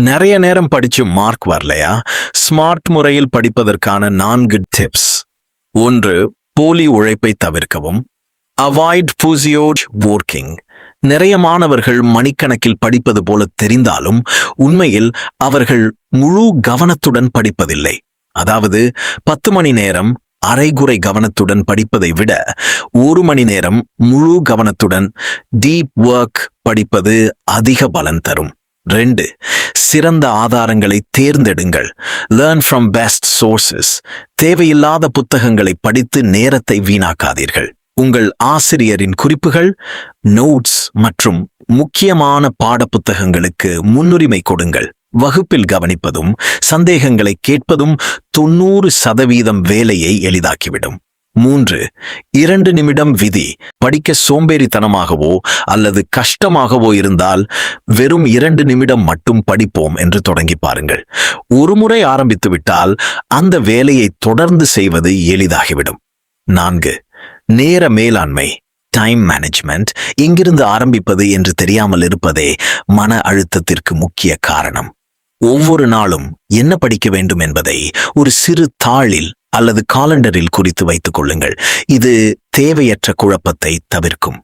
நிறைய நேரம் படிச்சு மார்க் வரலையா? ஸ்மார்ட் முறையில் படிப்பதற்கான 4 டிப்ஸ். 1. போலி உழைப்பை தவிர்க்கவும். Avoid pseudo working. நிறைய மாணவர்கள் மணிக்கணக்கில் படிப்பது போல தெரிந்தாலும் உண்மையில் அவர்கள் முழு கவனத்துடன் படிப்பதில்லை. அதாவது 10 மணி நேரம் அரைகுறை கவனத்துடன் படிப்பதை விட 1 மணி நேரம் முழு கவனத்துடன் டீப் ஒர்க் படிப்பது அதிக பலன் தரும். 2. சிறந்த ஆதாரங்களை தேர்ந்தெடுங்கள். Learn from best sources. தேவையில்லாத புத்தகங்களை படித்து நேரத்தை வீணாக்காதீர்கள். உங்கள் ஆசிரியரின் குறிப்புகள், நோட்ஸ் மற்றும் முக்கியமான பாடப்புத்தகங்களுக்கு முன்னுரிமை கொடுங்கள். வகுப்பில் கவனிப்பதும் சந்தேகங்களை கேட்பதும் 90% வேலையை எளிதாக்கிவிடும். 3. 2 நிமிடம் விதி. படிக்க சோம்பேறித்தனமாகவோ அல்லது கஷ்டமாகவோ இருந்தால் வெறும் 2 நிமிடம் மட்டும் படிப்போம் என்று தொடங்கி பாருங்கள். ஒரு முறை ஆரம்பித்து விட்டால் அந்த வேலையை தொடர்ந்து செய்வது எளிதாகிவிடும். 4. நேர மேலாண்மை. Time management. எங்கிருந்து ஆரம்பிப்பது என்று தெரியாமல் இருப்பதே மன அழுத்தத்திற்கு முக்கிய காரணம். ஒவ்வொரு நாளும் என்ன படிக்க வேண்டும் என்பதை ஒரு சிறு தாளில் அல்லது காலண்டரில் குறித்து வைத்துக் கொள்ளுங்கள். இது தேவையற்ற குழப்பத்தை தவிர்க்கும்.